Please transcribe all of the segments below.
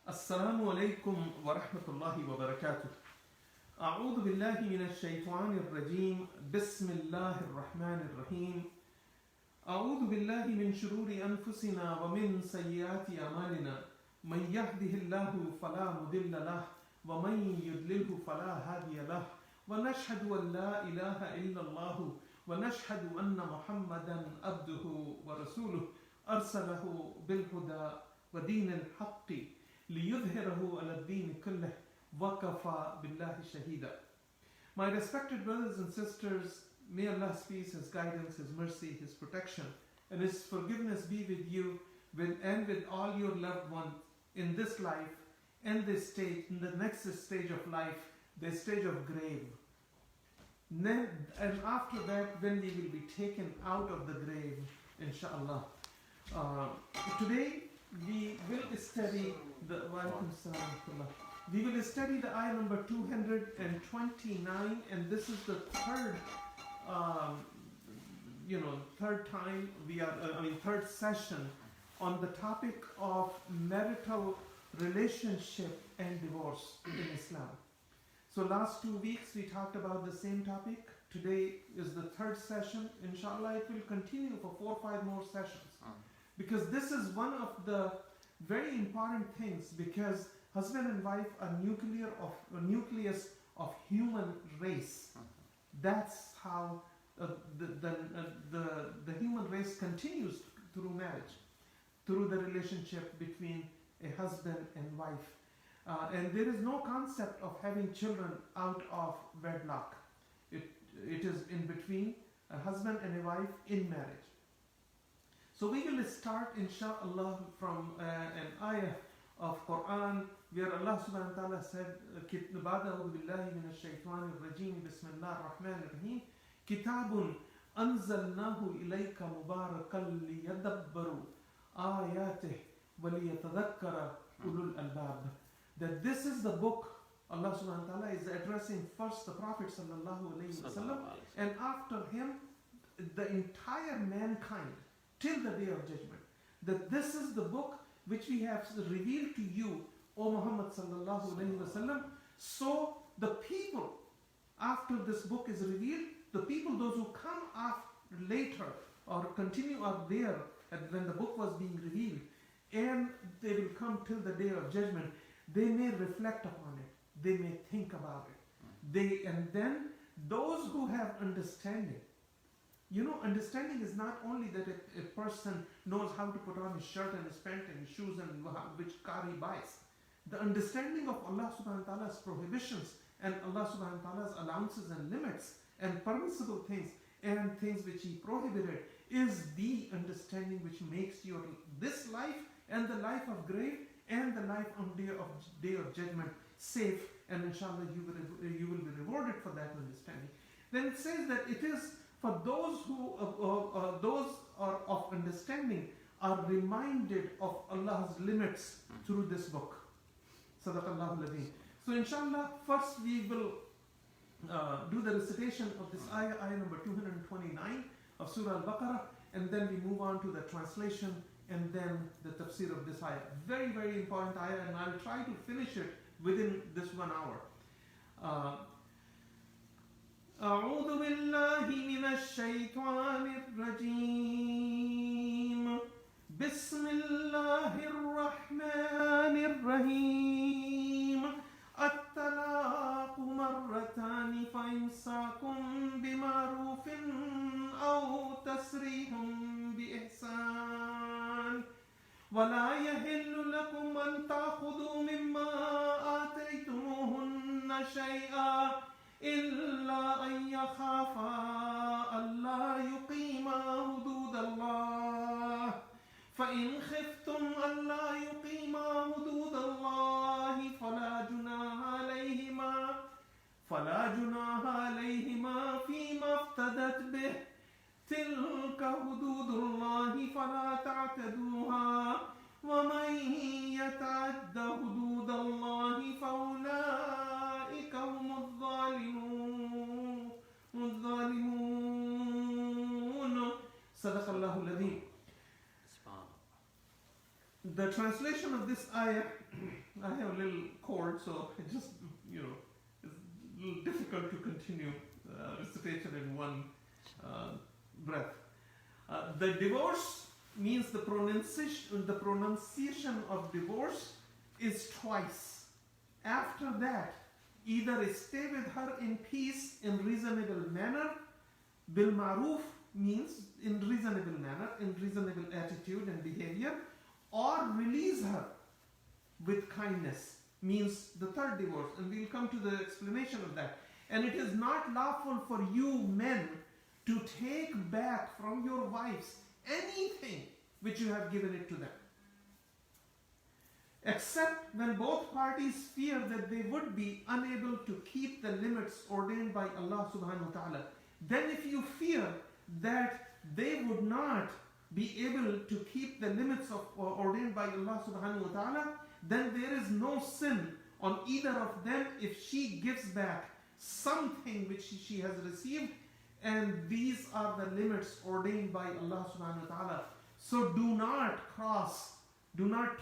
Assalamu alaikum wa rahmatullahi wa barakatuh. أعوذ بالله من الشيطان الرجيم بسم الله الرحمن الرحيم أعوذ بالله من شرور أنفسنا ومن سيئات أعمالنا من يهده الله فلا مضل له ومن يضلله فلا هادي له ونشهد أن لا إله إلا الله ونشهد أن محمدا عبده ورسوله أرسله بالهدى ودين الحق ليظهره على الدين كله وَكَفَى بِاللَّهِ شَهِيدًا. My respected brothers and sisters, may Allah's peace, His guidance, His mercy, His protection, and His forgiveness be with you and with all your loved ones in this life and this stage, in the next stage of life, the stage of grave. And after that, when we will be taken out of the grave, inshallah. Today, we will study the We will study the ayah number 229, and this is the third session on the topic of marital relationship and divorce in Islam. So last 2 weeks we talked about the same topic. Today is the third session. Inshallah, it will continue for 4 or 5 more sessions. Because this is one of the very important things, because husband and wife are nucleus of human race. That's how the human race continues through marriage, through the relationship between a husband and wife. And there is no concept of having children out of wedlock. It is in between a husband and a wife in marriage. So we will start, inshallah, from an ayah of Quran, where Allah subhanahu wa ta'ala said, أعوذ بالله من الشيطان الرجيم بسم الله الرحمن الرحيم كتاب أنزلناه إليك مباركا ليدبروا آياته وليتذكر أولو الألباب. That this is the book. Allah subhanahu wa ta'ala is addressing first the Prophet sallallahu alayhi wa sallam, and after him the entire mankind till the day of judgment. That this is the book which we have revealed to you, O Muhammad sallallahu alayhi wa sallam. So the people, after this book is revealed, the people, those who come after later or continue are there when the book was being revealed, and they will come till the day of judgment, they may reflect upon it, they may think about it. And then those who have understanding, understanding is not only that a person knows how to put on his shirt and his pant and his shoes and which car he buys. The understanding of Allah subhanahu wa ta'ala's prohibitions and Allah subhanahu wa ta'ala's allowances and limits and permissible things and things which He prohibited is the understanding which makes your this life and the life of grave and the life on day of judgment safe, and inshallah you will be rewarded for that understanding. Then it says that it is for those who those are of understanding are reminded of Allah's limits through this book. Sadaqallahu al-Azim. So inshallah, first we will do the recitation of this ayah number 229 of Surah Al-Baqarah, and then we move on to the translation and then the tafsir of this ayah. Very, very important ayah, and I'll try to finish it within this 1 hour. أعوذ بالله من الشيطان الرجيم بسم الله الرحمن الرحيم الطلاق مرتان فإمساك بمعروف أو تسريح بإحسان ولا يحل لكم أن تأخذوا مما آتيتموهن شيئا إلا أن يخافا ألا يقيما حدود الله فإن خفتم ألا يقيما حدود الله فلا جناح عليهما فيما افتدت به تلك حدود الله فلا تعتدوها ومن يتعد حدود الله فأولئك هم الظالمون. صدق الله العظيم. The translation of this ayah, I have a little cold, so it just, it's a little difficult to continue recitation in one breath. The divorce means the pronunciation of divorce is twice. After that, either stay with her in peace in reasonable manner. Bil ma'ruf means in reasonable manner, in reasonable attitude and behavior, or release her with kindness, means the third divorce. And we'll come to the explanation of that. And it is not lawful for you men to take back from your wives anything which you have given it to them, except when both parties fear that they would be unable to keep the limits ordained by Allah subhanahu wa ta'ala. Then if you fear that they would not be able to keep the limits ordained by Allah subhanahu wa ta'ala, then there is no sin on either of them if she gives back something which she has received, and these are the limits ordained by Allah subhanahu wa ta'ala. So do not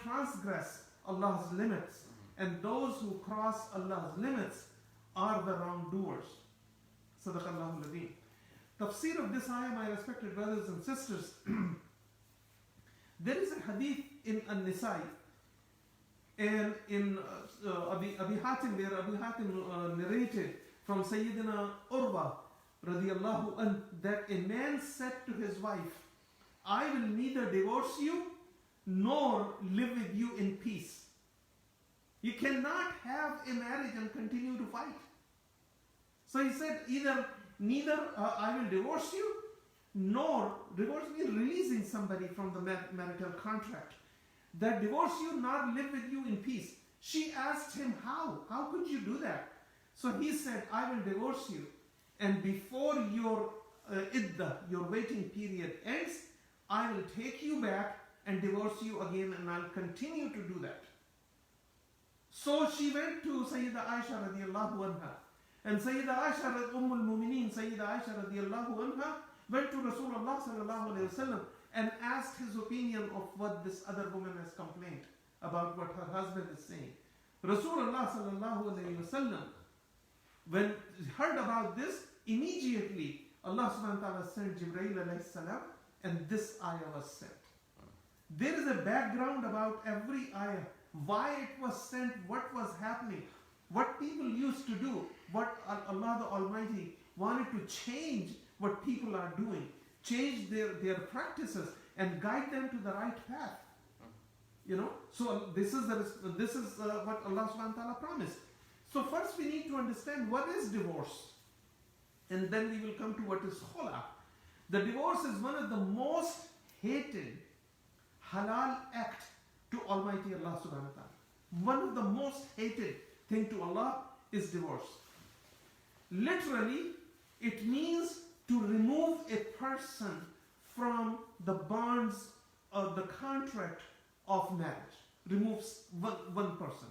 transgress Allah's limits, and those who cross Allah's limits are the wrongdoers. Sadaqallahu al-Azim. Tafsir of this ayah, my respected brothers and sisters, there is a hadith in An-Nisa'i and in Abi Hatim, where Abi Hatim narrated from Sayyidina Urwa radiyallahu anh, that a man said to his wife, I will neither divorce you nor live with you in peace. You cannot have a marriage and continue to fight. So he said, neither I will divorce you, nor divorce means releasing somebody from the marital contract. That divorce you, nor live with you in peace. She asked him, how? How could you do that? So he said, I will divorce you, and before your iddah, your waiting period ends, I will take you back and divorce you again, and I'll continue to do that. So she went to Sayyida Aisha radiallahu anha, and Sayyida Aisha, Ummul Mumineen, Sayyida Aisha radiallahu anha, went to Rasulullah sallallahu alayhi wa sallam and asked his opinion of what this other woman has complained about, what her husband is saying. Rasulullah sallallahu alayhi wa sallam, when he heard about this, immediately Allah subhanahu wa ta'ala sent Jibreel alayhi salam, and this ayah was sent. There is a background about every ayah, why it was sent, what was happening, what people used to do, what Allah the Almighty wanted to change what people are doing, change their practices and guide them to the right path. So this is what Allah subhanahu wa ta'ala promised. So first we need to understand what is divorce, and then we will come to what is khula. The divorce is one of the most hated halal act to Almighty Allah subhanahu wa ta'ala. One of the most hated thing to Allah is divorce. Literally, it means to remove a person from the bonds of the contract of marriage. Removes one person.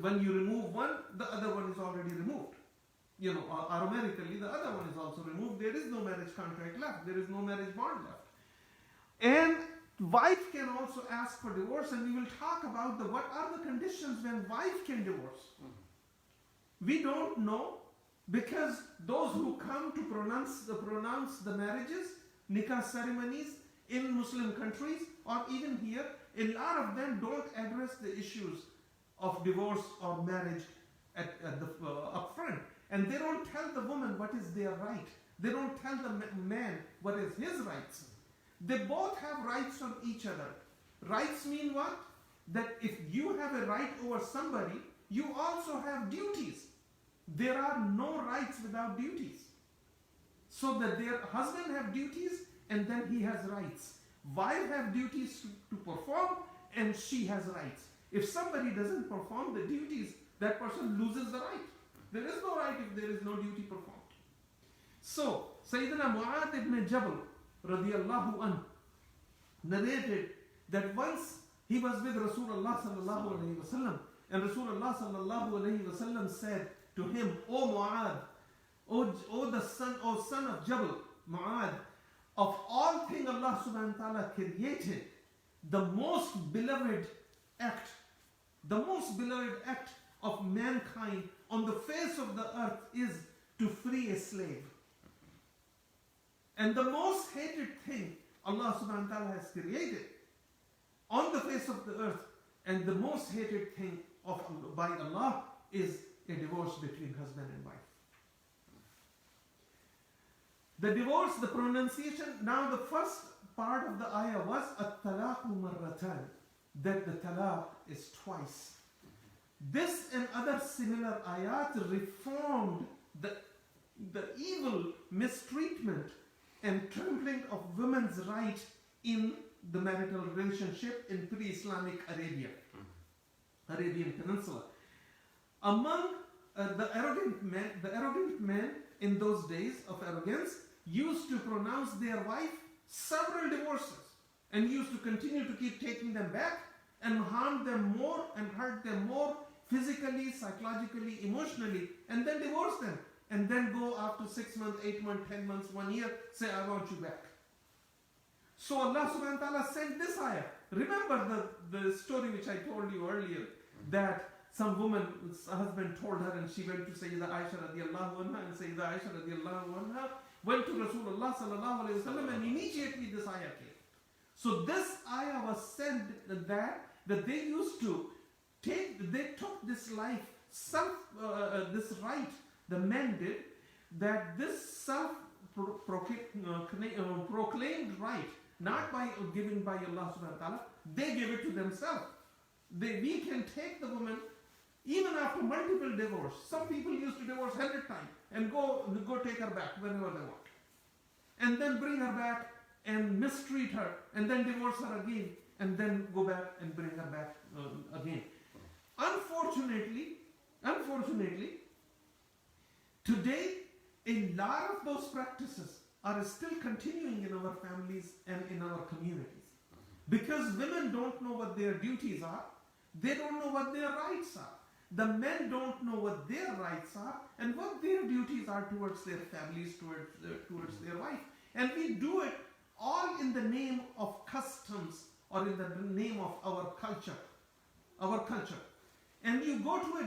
When you remove one, the other one is already removed. Automatically the other one is also removed. There is no marriage contract left. There is no marriage bond left. And wife can also ask for divorce, and we will talk about what are the conditions when wife can divorce. We don't know, because those who come to pronounce the marriages, nikah ceremonies in Muslim countries or even here, a lot of them don't address the issues of divorce or marriage up front. And they don't tell the woman what is their right. They don't tell the man what is his rights. They both have rights on each other. Rights mean what? That if you have a right over somebody, you also have duties. There are no rights without duties. So that their husband have duties, and then he has rights. Wife have duties to perform, and she has rights. If somebody doesn't perform the duties, that person loses the right. There is no right if there is no duty performed. So, Sayyidina Mu'adh ibn Jabal radiyallahu anh narrated that once he was with Rasulullah sallallahu alayhi wa sallam, and Rasulullah sallallahu alayhi wa sallam said to him, O Mu'adh, O son of Jabal, Mu'adh, of all things Allah subhanahu wa ta'ala created, the most beloved act of mankind on the face of the earth is to free a slave. And the most hated thing Allah subhanahu wa ta'ala has created on the face of the earth, and the most hated thing by Allah is a divorce between husband and wife. The divorce, the pronunciation, now the first part of the ayah was at-talaqu marratan, that the talaq is twice. This and other similar ayat reformed the evil mistreatment and trampling of women's right in the marital relationship in pre-Islamic Arabian Peninsula. Among the arrogant men in those days of arrogance used to pronounce their wife several divorces and used to continue to keep taking them back and harm them more and hurt them more physically, psychologically, emotionally, and then divorce them, and then go after 6 months, 8 months, 10 months, 1 year, say, I want you back. So Allah subhanahu wa ta'ala sent this ayah. Remember the story which I told you earlier, that some woman's husband told her, and she went to Sayyidah Aisha radiallahu anha, and Sayyidah Aisha radiallahu anha went to Rasulullah sallallahu alayhi wa sallam, and immediately this ayah came. So this ayah was sent that they used to they took this life, this right, the men did, that this self-proclaimed right, not given by Allah subhanahu wa ta'ala, they gave it to themselves. We can take the woman even after multiple divorce. Some people used to divorce 100 times and go take her back whenever they want. And then bring her back and mistreat her and then divorce her again and then go back and bring her back again. Unfortunately, today a lot of those practices are still continuing in our families and in our communities. Because women don't know what their duties are, they don't know what their rights are. The men don't know what their rights are and what their duties are towards their families, towards their wife. And we do it all in the name of customs or in the name of our culture. And you go to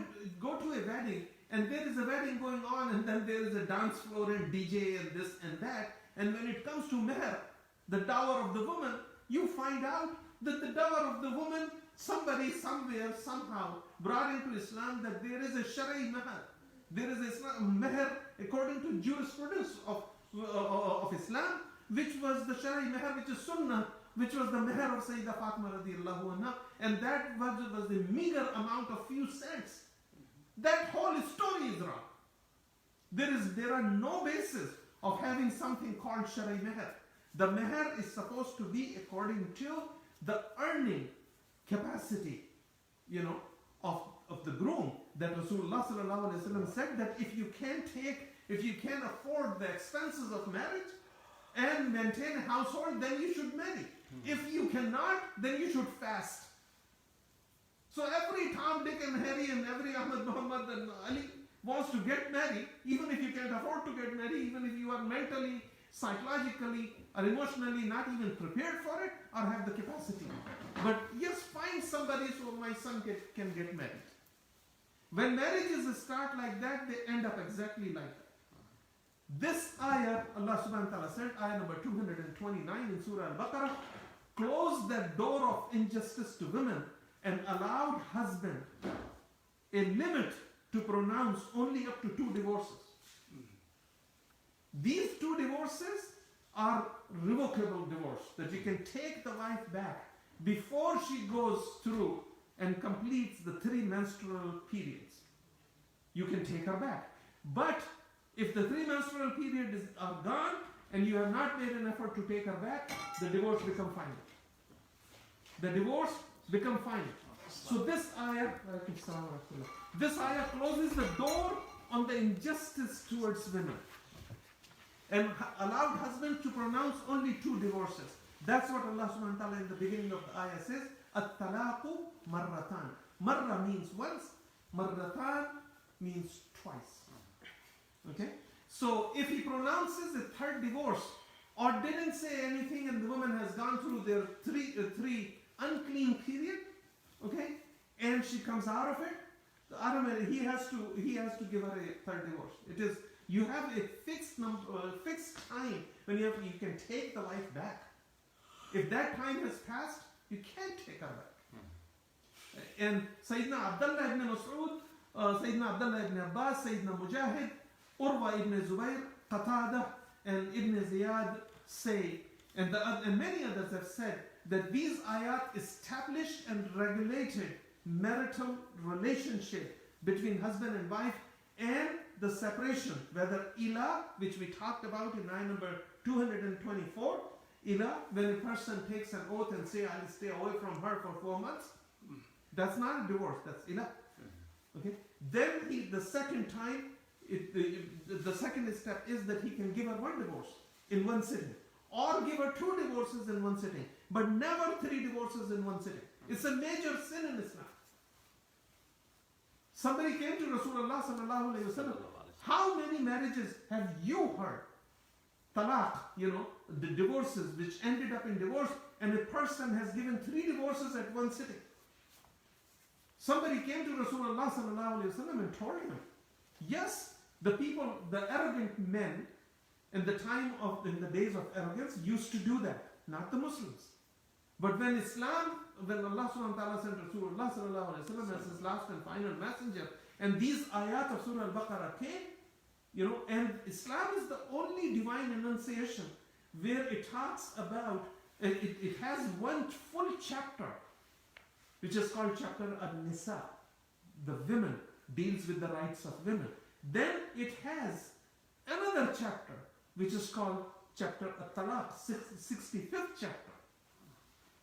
a wedding, and there is a wedding going on, and then there is a dance floor and DJ and this and that. And when it comes to meher, the dower of the woman, you find out that the dower of the woman, somebody somewhere somehow brought into Islam that there is a shari meher. There is a meher according to jurisprudence of Islam, which was the shari meher, which is sunnah, which was the meher of Sayyidah Fatima radiallahu anha, and that was the meager amount of few cents. That whole story is wrong. There are no basis of having something called shari meher. The meher is supposed to be according to the earning capacity, of the groom. That Rasulullah sallallahu alaihi wasallam said that if you can't afford the expenses of marriage and maintain a household, then you should marry. If you cannot, then you should fast. So every Tom, Dick and Harry and every Ahmad, Muhammad and Ali wants to get married, even if you can't afford to get married, even if you are mentally, psychologically or emotionally not even prepared for it or have the capacity. But yes, find somebody so my son can get married. When marriages start like that, they end up exactly like that. This ayah, Allah subhanahu wa ta'ala said, ayah number 229 in Surah Al-Baqarah, closed the door of injustice to women and allowed husband a limit to pronounce only up to 2 divorces. These 2 divorces are revocable divorce, that you can take the wife back before she goes through and completes the 3 menstrual periods. You can take her back. But if the 3 menstrual periods are gone and you have not made an effort to take her back, the divorce becomes final. So this ayah closes the door on the injustice towards women and allowed husbands to pronounce only 2 divorces. That's what Allah subhanahu wa ta'ala in the beginning of the ayah says, at-talaqu marratan. Marra means once, marratan means twice. Okay? So if he pronounces a 3rd divorce or didn't say anything and the woman has gone through their 3 unclean period, okay, and she comes out of it, he has to give her a third divorce. It is, you have a fixed time when you can take the wife back. If that time has passed, you can't take her back. And Sayyidina Abdullah ibn Mas'ud, Sayyidina Abdullah ibn Abbas, Sayyidina Mujahid, Urwa ibn Zubayr, Qatada, and Ibn Ziyad say, and many others have said, that these ayat established and regulated marital relationship between husband and wife, and the separation, whether ila, which we talked about in ayah number 224, ila, when a person takes an oath and say, I'll stay away from her for 4 months, that's not a divorce, that's ila. Okay. Then the second time, the second step is that he can give her one divorce in one sitting, or give her 2 divorces in one sitting, but never 3 divorces in one sitting. It's a major sin in Islam. Somebody came to Rasulullah sallallahu alayhi wa sallam. How many marriages have you heard? Talaq, the divorces which ended up in divorce, and a person has given 3 divorces at one sitting. Somebody came to Rasulullah sallallahu alayhi wa sallam and told him, yes, the arrogant men in the days of arrogance used to do that, not the Muslims. But when Allah subhanahu wa ta'ala sent Rasulullah sallallahu alayhi wa sallam as his last and final messenger, and these ayat of Surah Al-Baqarah came, and Islam is the only divine enunciation where it talks about, it has one full chapter, which is called chapter An-Nisa. The women, deals with the rights of women. Then it has another chapter, which is called chapter At-Talaq, 65th chapter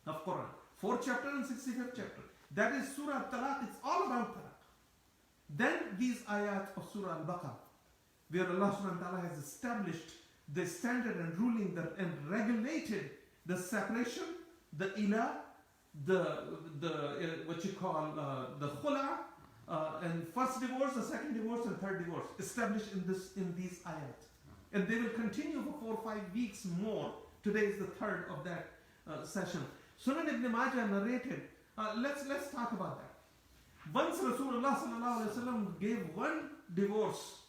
of Quran. 4th chapter and 65th chapter. That is Surah At-Talaq, it's all about talaq. Then these ayat of Surah Al-Baqarah, where Allah subhanahu wa ta'ala has established the standard and ruling and regulated the separation, the ila, what you call the khula, and first divorce, the second divorce, and third divorce, established in these ayat. And they will continue for 4 or 5 weeks more. Today is the third of that session. Sunan ibn Majah narrated, let's talk about that. Once Rasulullah sallallahu alaihi wasallam gave one divorce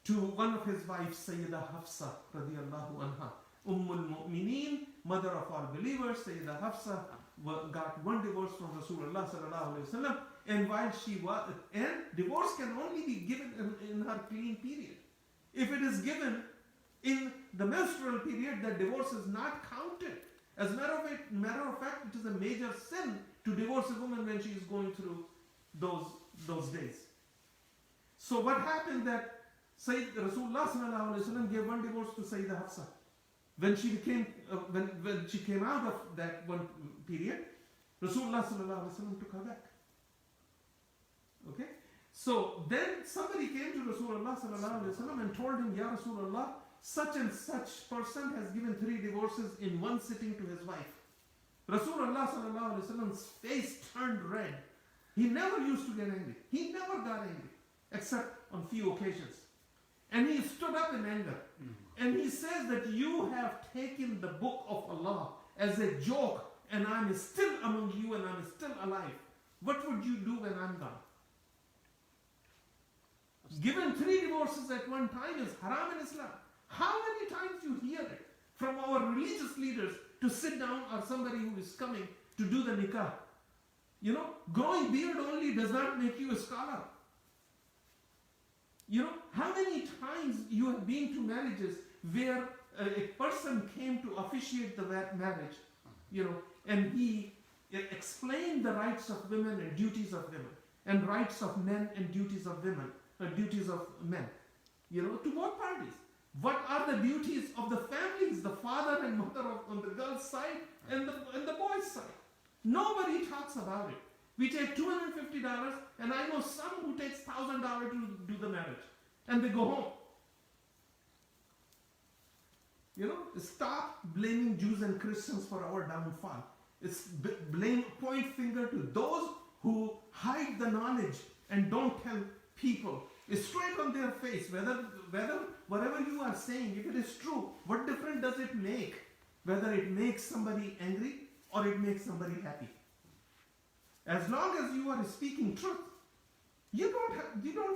to one of his wives, Sayyidah Hafsa radiyallahu anha, Ummul Mu'mineen, mother of all believers. Sayyidah Hafsa got one divorce from Rasulullah sallallahu alaihi wasallam, and while she was, and divorce can only be given in her clean period. If it is given in the menstrual period, that divorce is not counted. As a matter of fact, it is a major sin to divorce a woman when she is going through those days. So what happened that Rasulullah sallallahu alaihi wasallam gave one divorce to Sayyidah Hafsa. When she came out of that one period, Rasulullah sallallahu alaihi wasallam took her back. Okay? So then somebody came to Rasulullah sallallahu alaihi wasallam and told him, Ya Rasulullah, such and such person has given 3 divorces in one sitting to his wife. Rasulullah sallallahu alaihi wasallam's face turned red. He never used to get angry. He never got angry, except on few occasions. And he stood up in anger. And he says that you have taken the book of Allah as a joke, and I'm still among you and I'm still alive. What would you do when I'm gone? Given 3 divorces at one time is haram in Islam. How many times you hear it from our religious leaders to sit down, or somebody who is coming to do the nikah? Growing beard only does not make you a scholar. How many times you have been to marriages where a person came to officiate the marriage, and he explained the rights of women and duties of women, and rights of men and duties of women, duties of men, to both parties. What are the duties of the families, the father and mother on the girl's side and the boy's side? Nobody talks about it. We take $250, and I know some who takes $1,000 to do the marriage, and they go home. Stop blaming Jews and Christians for our downfall. It's point finger to those who hide the knowledge and don't tell people. It's straight on their face. Whatever you are saying, if it is true, what difference does it make? Whether it makes somebody angry or it makes somebody happy. As long as you are speaking truth, you don't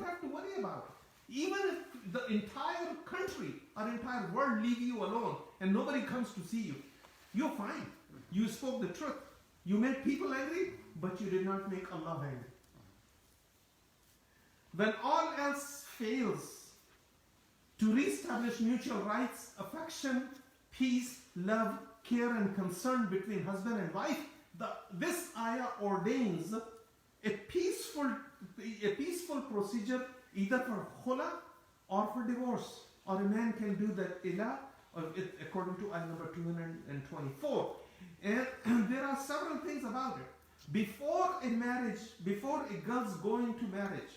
have to worry about it. Even if the entire country or entire world leave you alone and nobody comes to see you, you're fine. You spoke the truth. You made people angry, but you did not make Allah angry. When all else fails to reestablish mutual rights, affection, peace, love, care and concern between husband and wife, this ayah ordains a peaceful procedure either for khula or for divorce. Or a man can do that according to ayah number 224. And there are several things about it. Before a girl's going to marriage,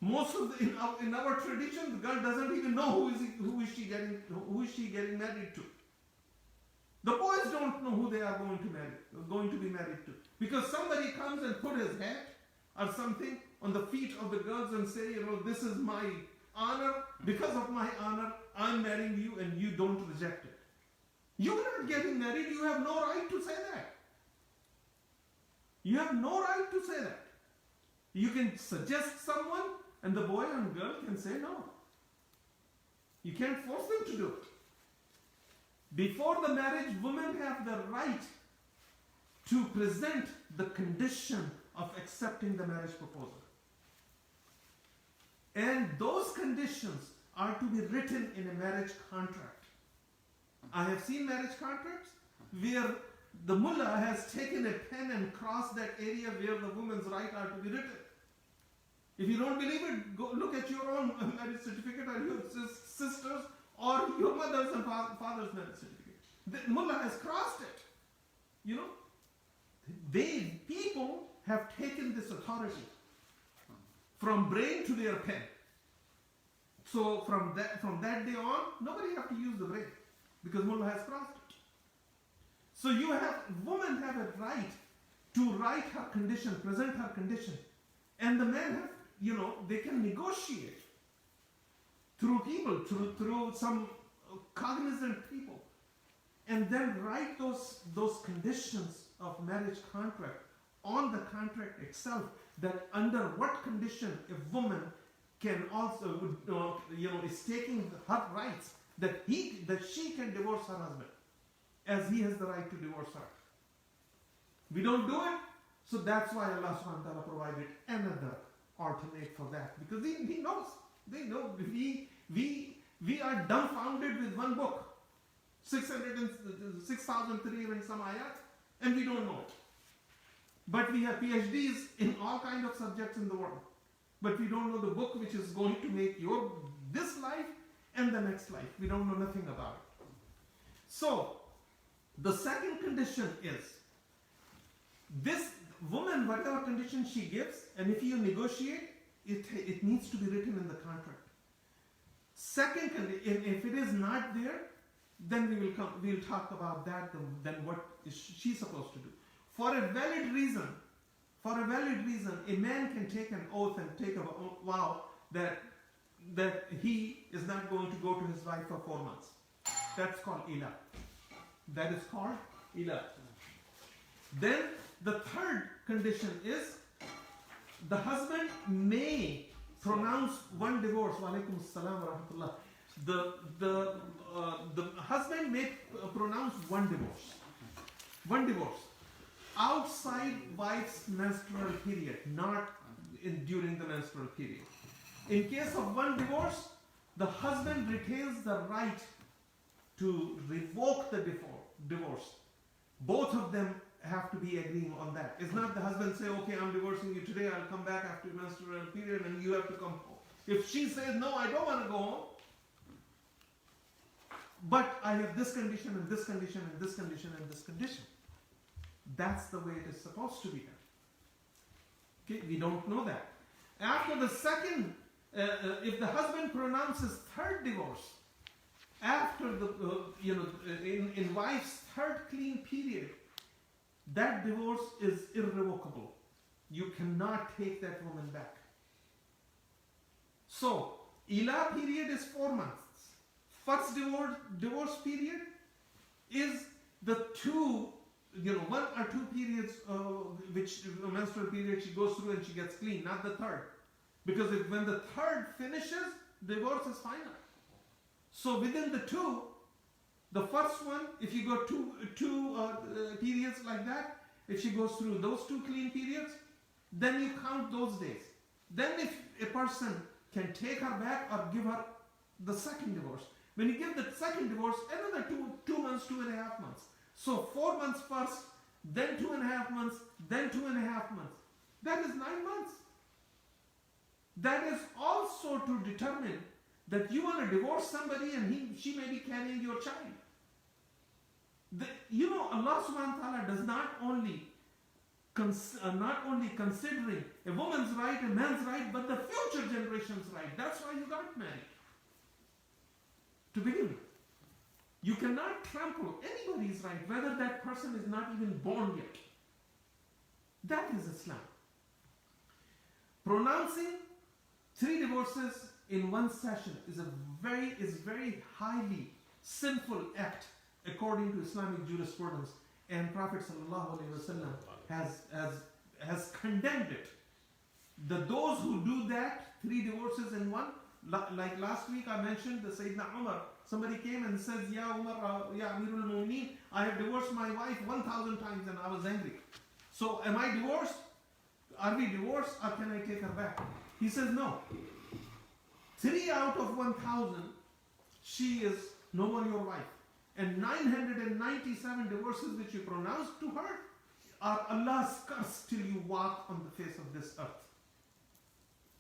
most of in our tradition, the girl doesn't even know who is she getting married to. The boys don't know who they are going to be married to, because somebody comes and put his hat or something on the feet of the girls and say, this is my honor. Because of my honor, I'm marrying you, and you don't reject it. You're not getting married. You have no right to say that. You have no right to say that. You can suggest someone, and the boy and girl can say no. You can't force them to do it. Before the marriage, women have the right to present the condition of accepting the marriage proposal. And those conditions are to be written in a marriage contract. I have seen marriage contracts where the mullah has taken a pen and crossed that area where the woman's rights are to be written. If you don't believe it, go look at your own marriage certificate or your sister's or your mother's and father's marriage certificate. The mullah has crossed it. People have taken this authority from brain to their pen. So from that day on, nobody have to use the brain, because mullah has crossed it. So women have a right to write her condition, present her condition, and the men have, they can negotiate through people, through some cognizant people, and then write those conditions of marriage contract on the contract itself, that under what condition a woman can also, is taking her rights, that she can divorce her husband, as he has the right to divorce her. We don't do it, so that's why Allah subhanahu wa ta'ala provided another alternate for that, because he knows. They know we are dumbfounded with one book, 6,300 and some ayat, and we don't know it. But we have PhDs in all kinds of subjects in the world. But we don't know the book which is going to make this life and the next life. We don't know nothing about it. So, the second condition is, this woman, whatever condition she gives, and if you negotiate, it needs to be written in the contract. Second condition, if it is not there, then we'll talk about that, then what is she supposed to do. For a valid reason, a man can take an oath and take a vow that he is not going to go to his wife for 4 months. That's called ilah. That is called ilah. Then the third condition is, the husband may pronounce one divorce. Wa alaikum assalam wa rahmatullah. The husband may pronounce one divorce outside wife's menstrual period, not during the menstrual period. In case of one divorce, the husband retains the right to revoke the divorce. Both of them have to be agreeing on that. It's not the husband say, okay, I'm divorcing you today, I'll come back after menstrual period and you have to come home. If she says, no, I don't want to go home, but I have this condition and this condition and this condition and this condition. That's the way it is supposed to be done. Okay, we don't know that. After the second, if the husband pronounces third divorce, after in wife's third clean period, that divorce is irrevocable. You cannot take that woman back. So, ilah period is 4 months. First divorce period is the 2 one or two periods, which menstrual period she goes through and she gets clean, not the third. Because when the third finishes, divorce is final. So within the two, the first one, if you go two periods like that, if she goes through those two clean periods, then you count those days. Then if a person can take her back or give her the second divorce, when you give the second divorce, another 2 months, 2.5 months. So 4 months first, then 2.5 months, then 2.5 months. That is 9 months. That is also to determine that you want to divorce somebody and she may be carrying your child. Allah subhanahu wa ta'ala does not only considering a woman's right, a man's right, but the future generation's right. That's why you got married. To begin with. You cannot trample anybody's right, whether that person is not even born yet. That is Islam. Pronouncing 3 divorces in one session is very highly sinful act according to Islamic jurisprudence, and Prophet ﷺ has condemned it. Those who do that, 3 divorces in one, like last week I mentioned the Sayyidina Umar. Somebody came and says, Ya Umar, Ya Amirul Mu'mineen, I have divorced my wife 1,000 times and I was angry. So am I divorced? Are we divorced or can I take her back? He says no. 3 out of 1,000, she is no more your wife. And 997 divorces which you pronounce to her are Allah's curse till you walk on the face of this earth.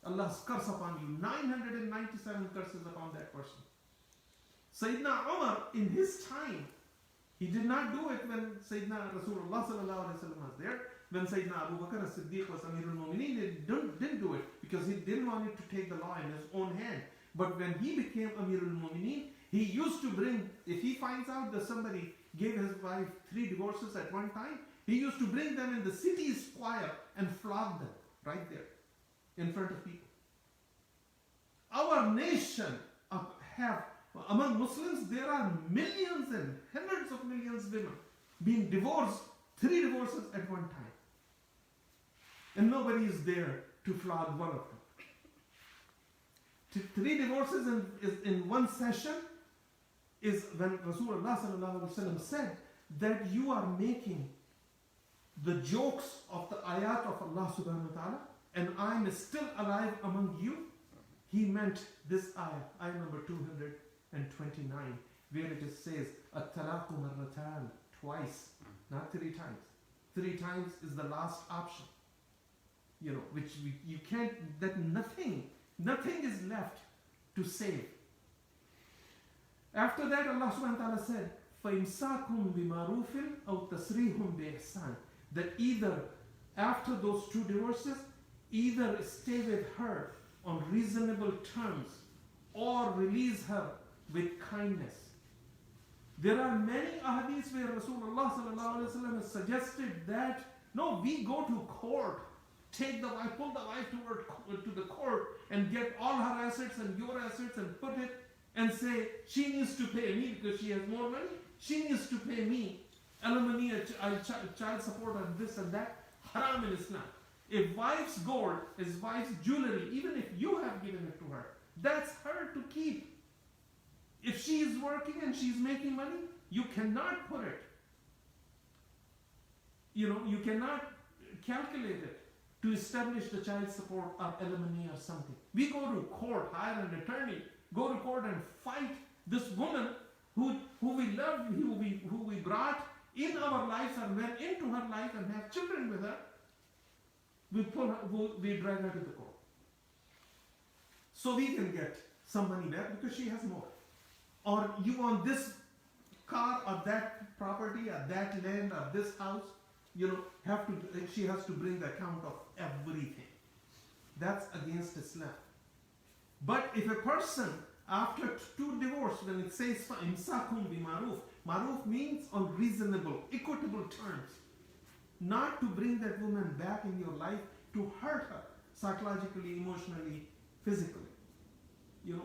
Allah's curse upon you. 997 curses upon that person. Sayyidina Umar, in his time, he did not do it when Sayyidina Rasulullah was there. When Sayyidina Abu Bakr as-Siddiq was Amirul Mu'mineen, he didn't do it because he didn't want it to take the law in his own hand. But when he became Amirul Mu'mineen, he used to bring, if he finds out that somebody gave his wife 3 divorces at one time, he used to bring them in the city square and flog them right there in front of people. Our nation among Muslims, there are millions and hundreds of millions of women being divorced, 3 divorces at one time. And nobody is there to flog one of them. 3 divorces in one session is when Rasulullah said that you are making the jokes of the ayat of Allah subhanahu wa ta'ala, and I am still alive among you. He meant this ayah number 229, where it says, At-talaqu marratan, twice, not 3 times. 3 times is the last option. Which you can't, that nothing is left to save. After that, Allah subhanahu wa ta'ala said, فَإِمْسَاكُمْ بِمَعْرُوفٍ أَوْ تَسْرِيحٌ بِإِحْسَانٍ. That either, after those 2 divorces, either stay with her on reasonable terms or release her with kindness. There are many ahadiths where Rasulullah has suggested that, no, we go to court, take the wife, pull the wife to the court and get all her assets and your assets and put it and say, she needs to pay me because she has more money. She needs to pay me alimony, child support and this and that. Haram in Islam. A wife's gold is wife's jewelry, even if you have given it to her. That's her to keep. If she is working and she's making money, you cannot put it. You cannot calculate it to establish the child support or alimony or something. We go to court, hire an attorney, go to court and fight this woman who we love, who we brought in our lives and went into her life and have children with her. We drag her to the court. So we can get some money back because she has more. Or you want this car or that property or that land or this house, she has to bring the account of everything. That's against Islam. But if a person, after 2 divorces, when it says imsakum bi maruf, maruf means on reasonable, equitable terms. Not to bring that woman back in your life to hurt her psychologically, emotionally, physically.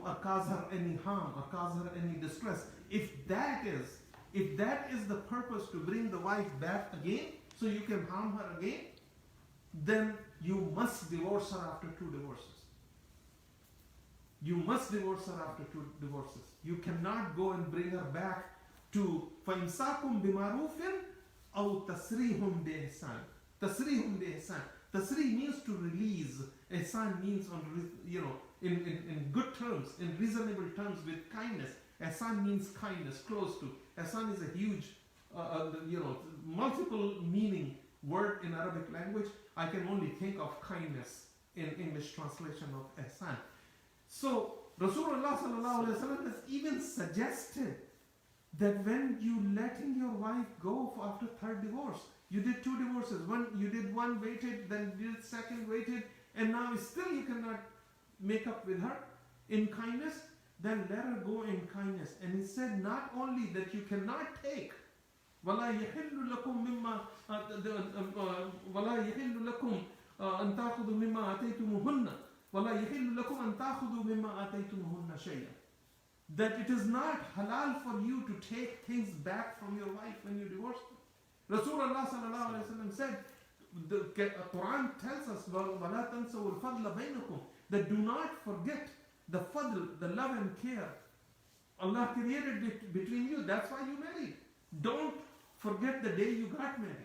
Or cause her any harm or cause her any distress. If that is if that is the purpose to bring the wife back again, so you can harm her again, then you must divorce her after 2 divorces. You must divorce her after 2 divorces. You cannot go and bring her back to فَإِمْسَاكُمْ بِمَعْرُوفٍ أَوْ تَسْرِيحٌ بِإِحْسَانٍ. تَسْرِيحٌ بِإِحْسَانٍ. Tasrih means to release. Ihsan means in good terms, in reasonable terms, with kindness. Ihsan means kindness, close to. Ihsan is a huge, multiple meaning word in Arabic language. I can only think of kindness in English translation of ihsan. So Rasulullah sallallahu alaihi wasallam has even suggested that when you letting your wife go after 3rd divorce, you did 2 divorces, you did one, waited, then did second, waited, and now still you cannot make up with her in kindness, then let her go in kindness. And he said not only that you cannot take, وَلَا يَحِلُّ لَكُم مِمَّا وَلَا يَحِلُّ لَكُم أَن تَأْخُذُوا مِمَّا آتَيْتُمُوهُنَّ وَلَا يَحِلُّ لَكُمْ أَن تَأْخُذُوا مِمَّا آتَيْتُمُوهُنَّ شَيْئًا. That it is not halal for you to take things back from your wife when you divorce her. Rasulullah sallallahu alaihi wasallam said, the Quran tells us, وَلَا تَنْسَوُا الْفَضْلَ بَيْنَكُمْ, that do not forget the fadl, the love and care Allah created it between you. That's why you married. Don't forget the day you got married.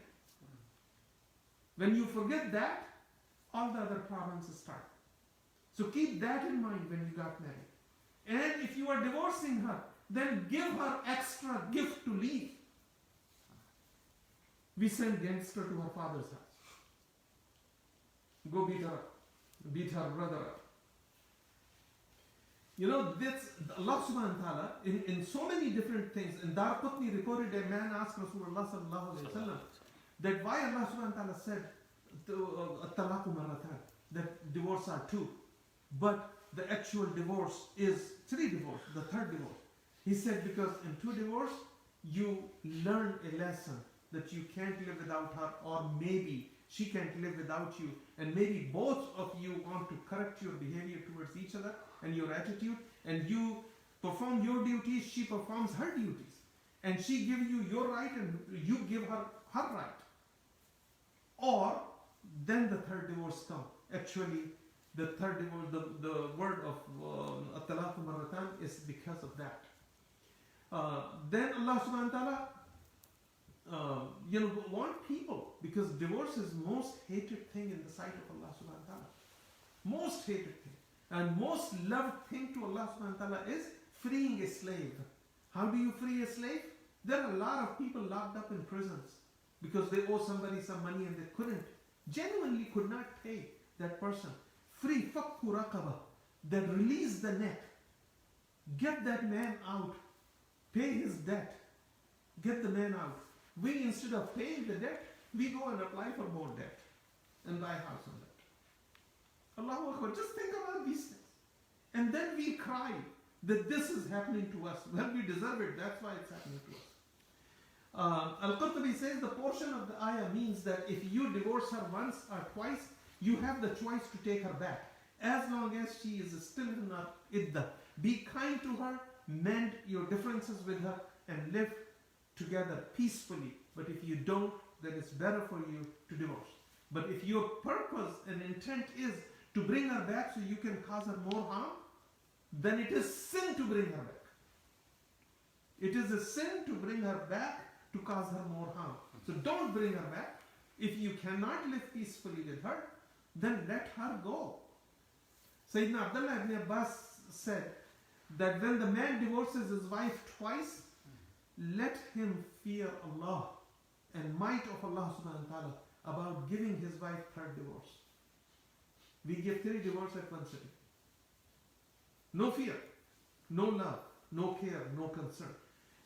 When you forget that, all the other problems start. So keep that in mind when you got married. And if you are divorcing her, then give her extra gift to leave. We send gangster to her father's house. Go beat her up. Beat her brother up. This Allah subhanahu wa ta'ala, in so many different things. In Darqutni recorded, a man asked Rasulullah sallallahu alayhi wa sallam that why Allah subhanahu wa ta'ala said at-talaqu marratan, that divorce are 2. But the actual divorce is 3 divorce, the 3rd divorce. He said because in 2 divorce, you learn a lesson that you can't live without her, or maybe she can't live without you, and maybe both of you want to correct your behavior towards each other and your attitude, and you perform your duties, she performs her duties, and she gives you your right and you give her her right. Or then the 3rd divorce comes. Actually, the 3rd divorce, the word of at-talaqu marratan is because of that. Then Allah subhanahu wa ta'ala want people, because divorce is most hated thing in the sight of Allah subhanahu wa ta'ala. Most hated thing. And most loved thing to Allah subhanahu wa ta'ala is freeing a slave. How do you free a slave? There are a lot of people locked up in prisons because they owe somebody some money and they genuinely could not pay that person. Free, fakku raqaba, that release the neck. Get that man out. Pay his debt. Get the man out. We, instead of paying the debt, we go and apply for more debt and buy a house on that. Allahu Akbar. Just think about these things. And then we cry that this is happening to us. Well, we deserve it. That's why it's happening to us. Al-Qur'an says the portion of the ayah means that if you divorce her once or twice, you have the choice to take her back, as long as she is still in her iddah. Be kind to her, mend your differences with her, and live together peacefully. But if you don't, then it's better for you to divorce. But if your purpose and intent is to bring her back so you can cause her more harm, then it is sin to bring her back. It is a sin to bring her back to cause her more harm. So don't bring her back. If you cannot live peacefully with her, then let her go. Sayyidina Abdullah ibn Abbas said that when the man divorces his wife twice, let him fear Allah and might of Allah subhanahu wa ta'ala about giving his wife 3rd divorce. We give 3 divorces at one sitting. No fear, no love, no care, no concern.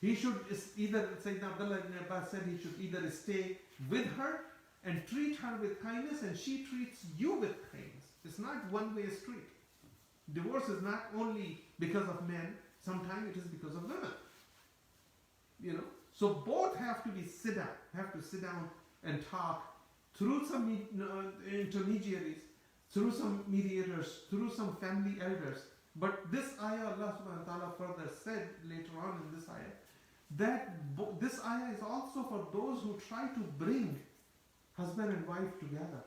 He should either, Sayyidina Abdullah ibn Abbas said, he should either stay with her and treat her with kindness, and she treats you with kindness. It's not one-way street. Divorce is not only because of men, sometimes it is because of women. So both have to sit down and talk through some intermediaries, through some mediators, through some family elders. But this ayah, Allah subhanahu wa ta'ala further said later on in this ayah, this ayah is also for those who try to bring husband and wife together.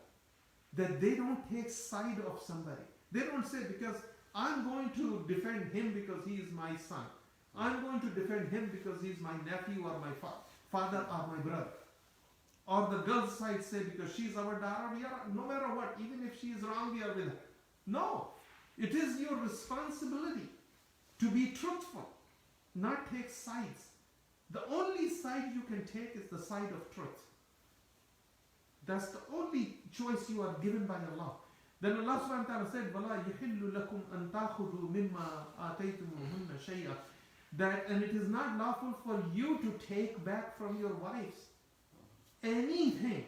That they don't take side of somebody. They don't say, because I'm going to defend him because he is my son. I'm going to defend him because he's my nephew or my father or my brother. Or the girl's side say, because she's our daughter, we are, no matter what, even if she is wrong, we are with her. No. It is your responsibility to be truthful, not take sides. The only side you can take is the side of truth. That's the only choice you are given by Allah. Then Allah subhanahu wa ta'ala said, وَلَا يَحِلُّ لَكُمْ أَن تَأْخُذُوا مِمَّا آتَيْتُمُوهُنَّ شَيْئًا. That, and it is not lawful for you to take back from your wives anything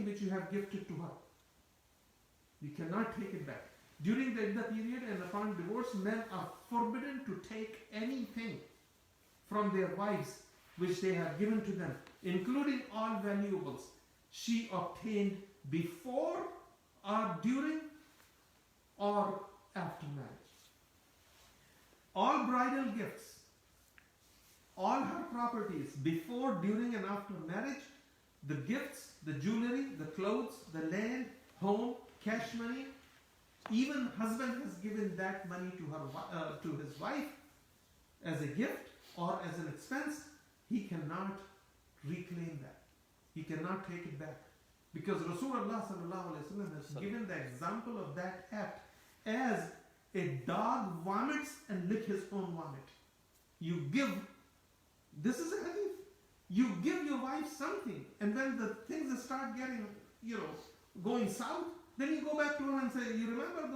which you have gifted to her. You cannot take it back. During the iddah period and upon divorce, men are forbidden to take anything from their wives which they have given to them, including all valuables she obtained before or during or after marriage. All bridal gifts, all her properties before, during and after marriage, the gifts, the jewelry, the clothes, the land, home, cash money, even husband has given that money to his wife as a gift or as an expense, he cannot reclaim that. He cannot take it back. Because Rasulullah sallallahu alaihi wasallam has given the example of that act as a dog vomits and lick his own vomit. You give, this is a hadith, you give your wife something, and when the things start getting, going south, then you go back to her and say, you remember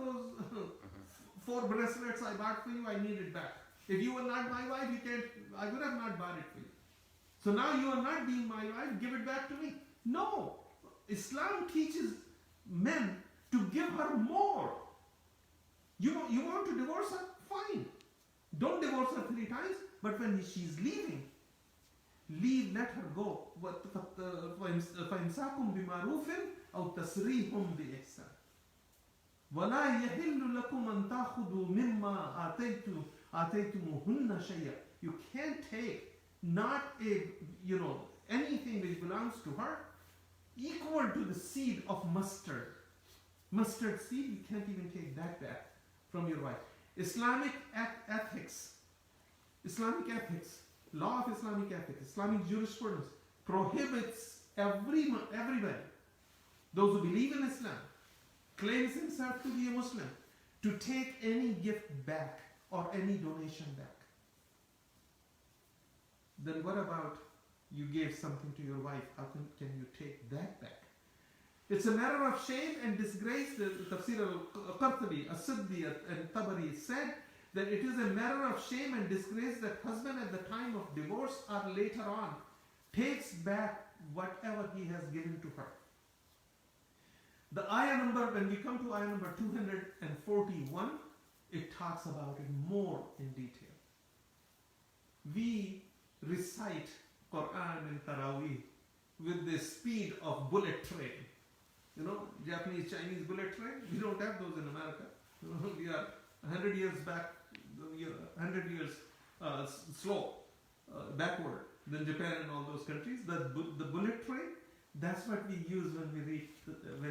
those 4 bracelets I bought for you? I need it back. If you were not my wife, I would have not bought it for you. So now you are not being my wife, give it back to me. No. Islam teaches men to give her more. You want to divorce her? Fine. Don't divorce her 3 times, but when she's leaving, let her go. فَإِمْسَاكُمْ بِمَعْرُوفٍ أَوْ تَسْرِيحٌ بِإِحْسَانٍ وَلَا يَحِلُّ لَكُمْ أَن تَأْخُذُوا مِمَّا آتَيْتُمُوهُنَّ شَيْئًا. You can't take anything which belongs to her equal to the seed of mustard. Mustard seed, you can't even take that back from your wife. Islamic ethics, law of Islamic ethics, Islamic jurisprudence prohibits everybody, those who believe in Islam, claims himself to be a Muslim, to take any gift back or any donation back. Then what about you gave something to your wife? How can you take that back? It's a matter of shame and disgrace. The Tafsir Al-Qur'an, As-Siddi and Tabari said that it is a matter of shame and disgrace that husband at the time of divorce or later on takes back whatever he has given to her. The ayah number, when we come to ayah number 241, it talks about it more in detail. We recite Quran and Taraweeh with the speed of bullet train. Japanese, Chinese bullet train, we don't have those in America. We are 100 years back, 100 years slow, backward than Japan and all those countries. The bullet train, that's what we use when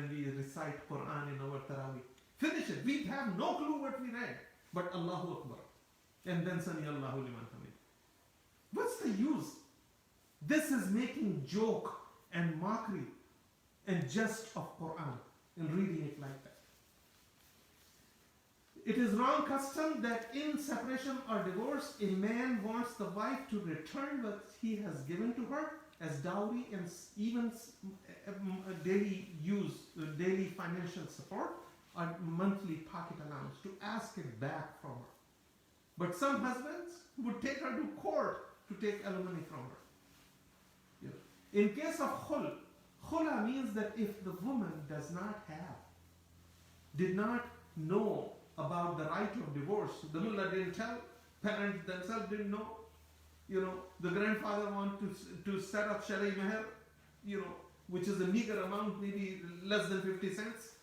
we recite Quran in our Taraweeh. Finish it. We have no clue what we read, but Allahu Akbar. And then Sami Allahu liman hamid. What's the use? This is making joke and mockery and jest of Quran and reading it like that. It is wrong custom that in separation or divorce, a man wants the wife to return what he has given to her as dowry and even daily financial support or monthly pocket allowance, to ask it back from her. But some husbands would take her to court to take alimony from her. In case of khula means that if the woman did not know about the right of divorce, the mullah didn't tell, parents themselves didn't know, the grandfather wanted to set up shari meher, which is a meager amount, maybe less than 50 cents.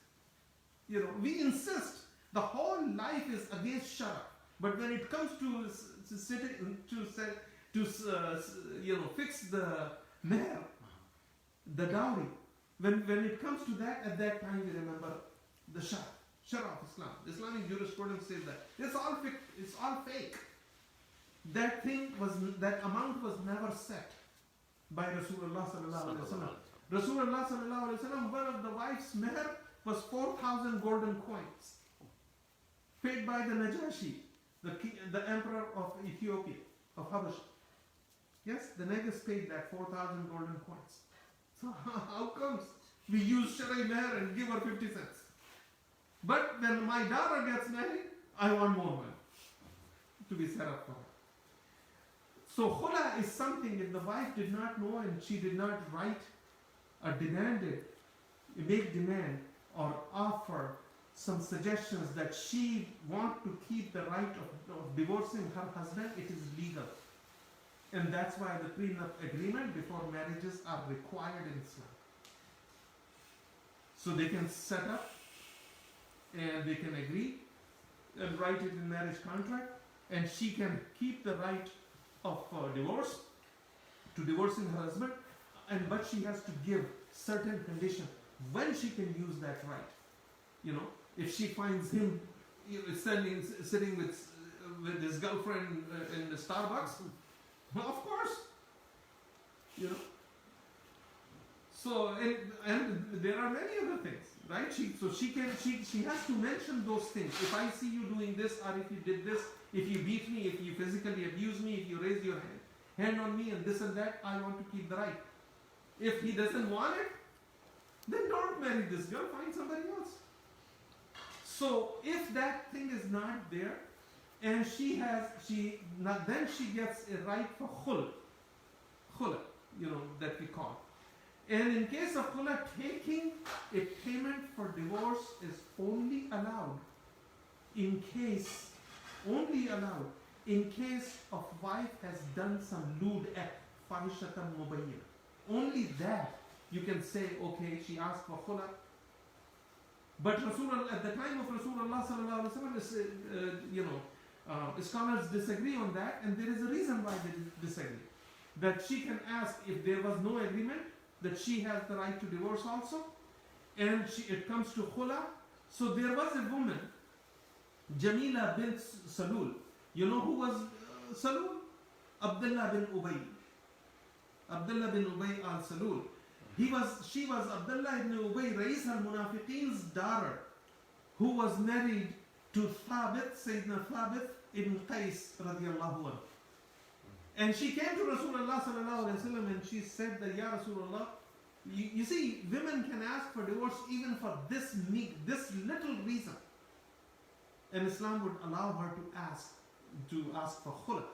We insist. The whole life is against shara. But when it comes to to fix the mehr, the dowry. When it comes to that, at that time we remember the Shara of Islam. Islamic jurisprudence says that it's all fake. That amount was never set by Rasulullah sallallahu alaihi wasallam. Rasulullah sallallahu alaihi wasallam, one of the wife's mehr was 4,000 golden coins, paid by the Najashi, the emperor of Ethiopia, of Habasha. Yes, the Negus paid that 4,000 golden coins. So how comes we use Sharai mehr and give her 50 cents? But when my daughter gets married, I want more money to be set up for her. So khula is something, if the wife did not know and she did not write or make demand or offer some suggestions that she want to keep the right of divorcing her husband, it is legal. And that's why the prenup agreement before marriages are required in Islam. So they can set up and they can agree and write it in marriage contract, and she can keep the right of divorce to divorcing her husband, but she has to give certain conditions when she can use that right. If she finds him sitting with his girlfriend in the Starbucks, well, of course, So and there are many other things, right? She has to mention those things. If I see you doing this, or if you did this, if you beat me, if you physically abuse me, if you raise your hand on me and this and that, I want to keep the right. If he doesn't want it, then don't marry this girl, find somebody else. So if that thing is not there, and then she gets a right for khula, that we call. And in case of khula, taking a payment for divorce is only allowed in case of wife has done some lewd act, fahishatan mubayyin. Only that you can say, okay, she asked for khula. But Rasulullah, at the time of Rasulullah sallallahu alaihi wasallam, scholars disagree on that, and there is a reason why they disagree. That she can ask if there was no agreement, that she has the right to divorce also, and it comes to khula. So there was a woman, Jamila bint Salul. You know who was Salul? Abdullah bin Ubay. Abdullah bin Ubay al-Salul. She was Abdullah ibn Ubay, Rais al-Munafiqeen's daughter, who was married to Sayyidina Thabit ibn Qais radiyallahu anhu. And she came to Rasulullah sallallahu alaihi wasallam and she said that, Ya Rasulullah, you see, women can ask for divorce even for this little reason. And Islam would allow her to ask for khula.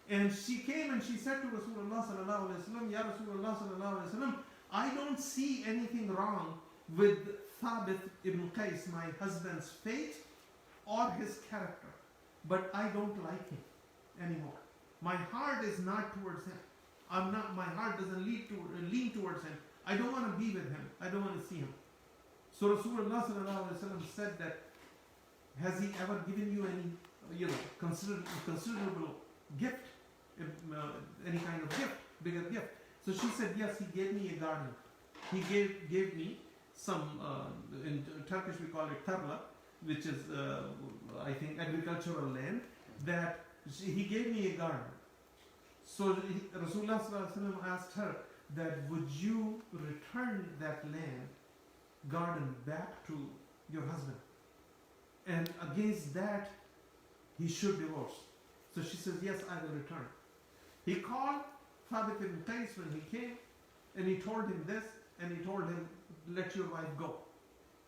And she came and she said to Rasulullah sallallahu alaihi wasallam, Ya Rasulullah sallallahu alaihi wasallam, I don't see anything wrong with Thabit ibn Qais, my husband's fate or his character, but I don't like him anymore. My heart is not towards him. My heart doesn't lean towards him. I don't want to be with him. I don't want to see him. So Rasulullah sallallahu alaihi wasallam said that, has he ever given you any, considerable gift, any kind of gift, bigger gift? So she said, yes, he gave me a garden. He gave me some, in Turkish we call it tarla, which is, I think, agricultural land, that he gave me a garden. So Rasulullah sallallahu alaihi wasallam asked her that, would you return that garden back to your husband? And against that, he should divorce. So she says, yes, I will return. He called Thabit ibn Qais when he came, and he told him this, and he told him, let your wife go.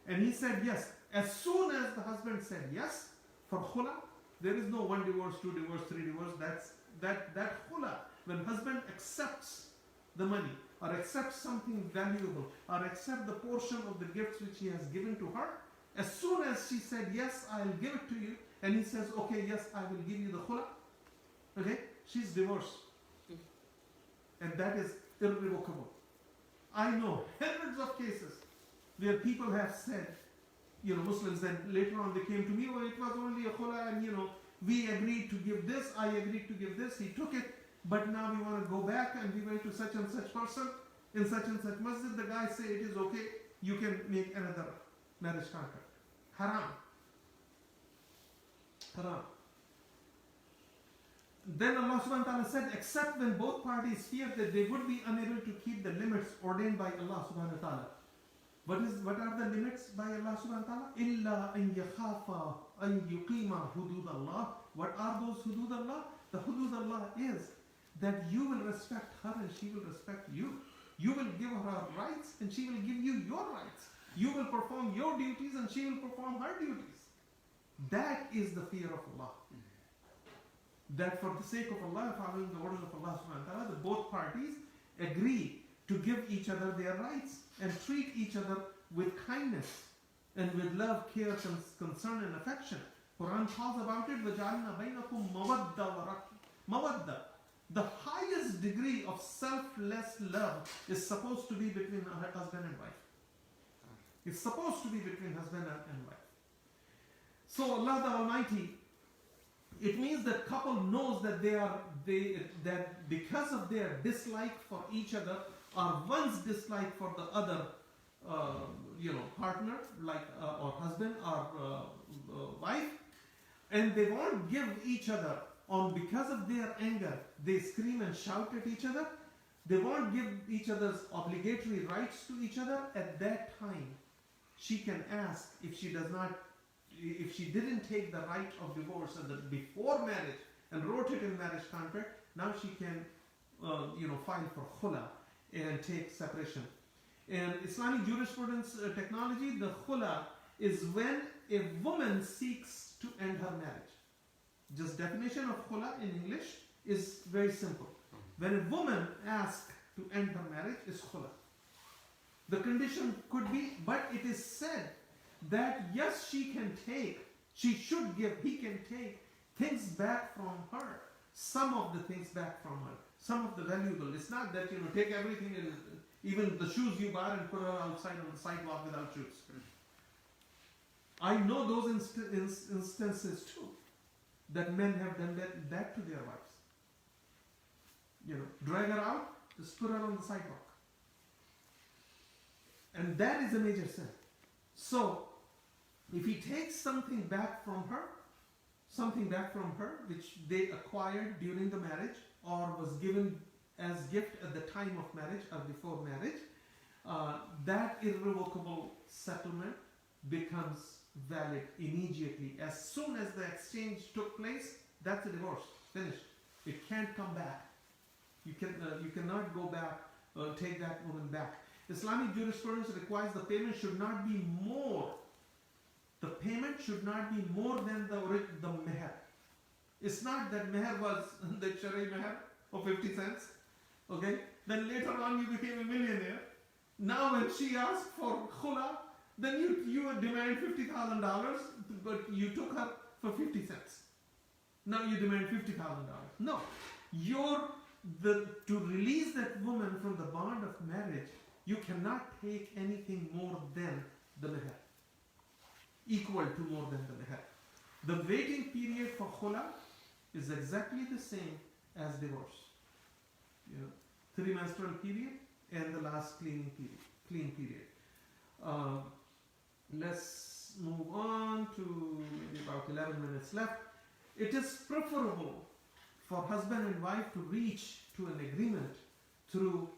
And he said yes. As soon as the husband said yes for khula, there is no 1 divorce, 2 divorce, 3 divorce. That khula, when husband accepts the money, or accepts something valuable, or accept the portion of the gifts which he has given to her, as soon as she said yes, I'll give it to you, and he says, okay, yes, I will give you the khula, okay, she's divorced. And that is irrevocable. I know hundreds of cases where people have said, Muslims, then later on they came to me, it was only a khula, and we agreed to give this, I agreed to give this, he took it, but now we want to go back and we went to such and such person in such and such masjid. The guy say it is okay, you can make another marriage contract. Haram. Haram. Then Allah subhanahu wa ta'ala said, except when both parties fear that they would be unable to keep the limits ordained by Allah subhanahu wa ta'ala. What are the limits by Allah subhanahu wa ta'ala? Illa an yakhafa an yuqima hudud Allah. What are those hudud Allah? The hudud Allah is that you will respect her and she will respect you. You will give her rights and she will give you your rights. You will perform your duties and she will perform her duties. That is the fear of Allah. That for the sake of Allah, following the orders of Allah subhanahu wa ta'ala, the both parties agree to give each other their rights and treat each other with kindness and with love, care, concern and affection. Quran talks about it, وَجَعَلْنَا بَيْنَكُمْ مَوَدَّةً وَرَحْمَةً. Mawadda. The highest degree of selfless love is supposed to be between a husband and wife. It's supposed to be between husband and wife. So Allah the Almighty, it means that couple knows that that because of their dislike for each other, or one's dislike for the other, partner, like or husband or wife, and they won't give each other because of their anger. They scream and shout at each other. They won't give each other's obligatory rights to each other. At that time, she can ask if she didn't take the right of divorce before marriage and wrote it in marriage contract. Now she can, file for khula and take separation. And Islamic jurisprudence technology, the khula is when a woman seeks to end her marriage. Just definition of khula in English is very simple. When a woman asks to end her marriage, is khula. The condition could be, but it is said that yes, he can take things back from her. Some of the things back from her. Some of the valuable. It's not that, take everything, and even the shoes you bought and put her outside on the sidewalk without shoes. I know those instances too, that men have done that to their wives. Drag her out, just put her on the sidewalk. And that is a major sin. So, if he takes something back from her, which they acquired during the marriage or was given as gift at the time of marriage or before marriage, that irrevocable settlement becomes valid immediately. As soon as the exchange took place, that's a divorce. Finished. It can't come back. You cannot go back, take that woman back. Islamic jurisprudence requires the payment should not be more. The payment should not be more than the meher. It's not that meher was the Shari meher of 50 cents. Okay? Then later on you became a millionaire. Now when she asked for khula, then you demand $50,000, but you took her for 50 cents. Now you demand $50,000. No. To release that woman from the bond of marriage, you cannot take anything more than the meher. Equal to more than the meher. The waiting period for khula is exactly the same as divorce. 3 menstrual period and the last clean period. Let's move on to maybe about 11 minutes left. It is preferable for husband and wife to reach to an agreement through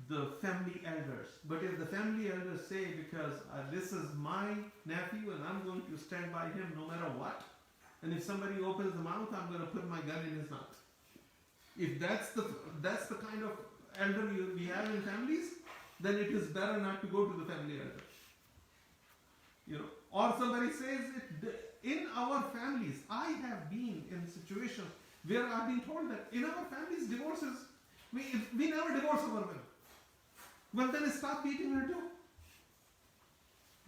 the family elders. But if the family elders say, because this is my nephew and I'm going to stand by him no matter what, and if somebody opens the mouth, I'm going to put my gun in his mouth. If that's the kind of elder we have in families, then it is better not to go to the family elder. Or somebody says, in our families, I have been in situations where I've been told that in our families, divorces, we never divorce our women. Well, then stop beating her too.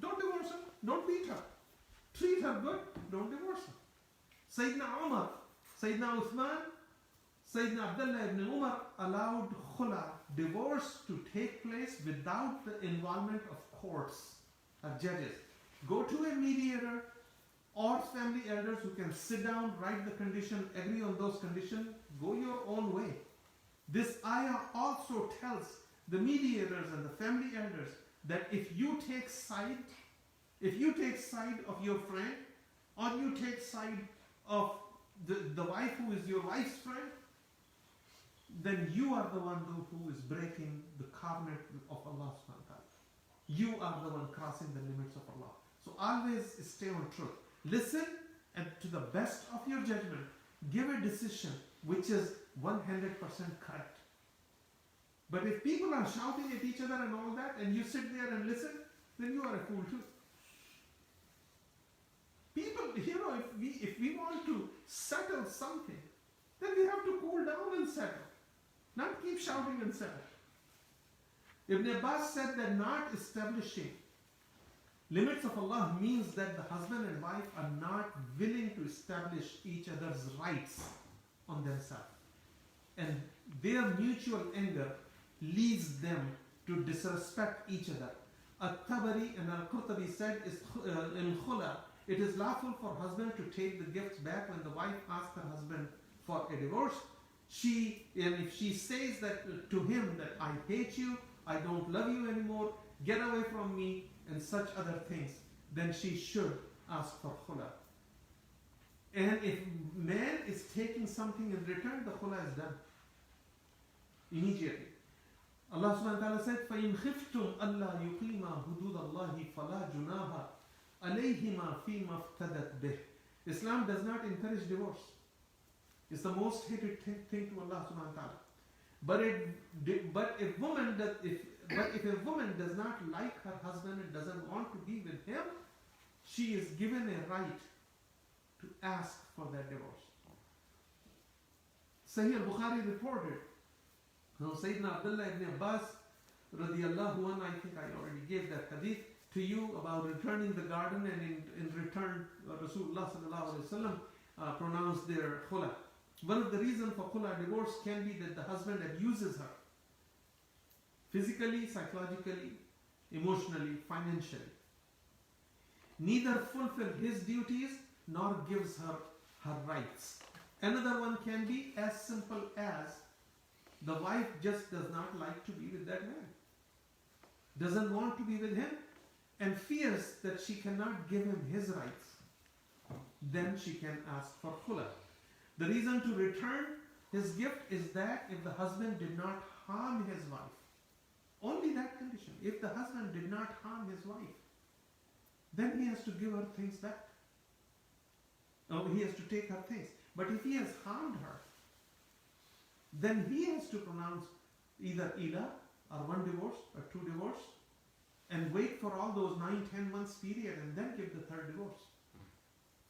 Don't divorce her. Don't beat her. Treat her good. Don't divorce her. Sayyidina Umar, Sayyidina Uthman, Sayyidina Abdullah ibn Umar allowed khula, divorce, to take place without the involvement of courts, of judges. Go to a mediator or family elders who can sit down, write the condition, agree on those conditions, go your own way. This ayah also tells the mediators and the family elders that if you take side of your friend, or you take side of the wife who is your wife's friend, then you are the one who is breaking the covenant of Allah subhanahu wa ta'ala. You are the one crossing the limits of Allah. So always stay on truth. Listen, and to the best of your judgment, give a decision which is 100% correct. But if people are shouting at each other and all that, and you sit there and listen, then you are a fool too. People, if we want to settle something, then we have to cool down and settle. Not keep shouting and settle. Ibn Abbas said that not establishing limits of Allah means that the husband and wife are not willing to establish each other's rights on themselves. And their mutual anger leads them to disrespect each other. At-Tabari and Al-Qur'an said in Khula, it is lawful for husband to take the gifts back when the wife asks her husband for a divorce. If she says that to him that I hate you, I don't love you anymore, get away from me, and such other things, then she should ask for khula. And if man is taking something in return, the khula is done immediately. Allah subhanahu wa ta'ala said, فَإِنْ خِفْتُمْ أَلَّا يُقِيمَا حُدُودَ اللَّهِ فَلَا جُنَاهَ عَلَيْهِمَا فِي مَا افْتَدَتْ بِهِ. Islam does not encourage divorce. It's the most hated thing to Allah subhanahu wa ta'ala. But if a woman does not like her husband and doesn't want to be with him, she is given a right to ask for that divorce. Sahih al-Bukhari reported, now Sayyidina Abdullah ibn Abbas radiyallahu anhu, I think I already gave that hadith to you about returning the garden, and in return Rasulullah sallallahu alaihi wasallam pronounced their khula. One of the reasons for khula divorce can be that the husband abuses her physically, psychologically, emotionally, financially. Neither fulfill his duties nor gives her her rights. Another one can be as simple as the wife just does not like to be with that man, doesn't want to be with him, and fears that she cannot give him his rights. Then she can ask for khula. The reason to return his gift is that if the husband did not harm his wife, only that condition. If the husband did not harm his wife, then he has to give her things back. Or he has to take her things. But if he has harmed her, then he has to pronounce either ila, or one divorce, or two divorce, and wait for all those 9-10 months period and then give the third divorce.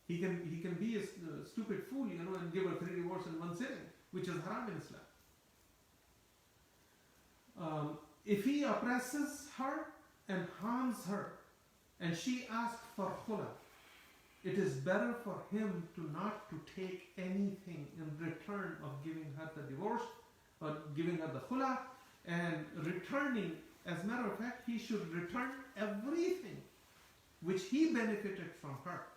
He can be a stupid fool, and give her 3 divorces in one sitting, which is haram in Islam. If he oppresses her and harms her, and she asks for khula, it is better for him not to take anything in return of giving her the divorce or giving her the khula, and returning. As a matter of fact, he should return everything which he benefited from her.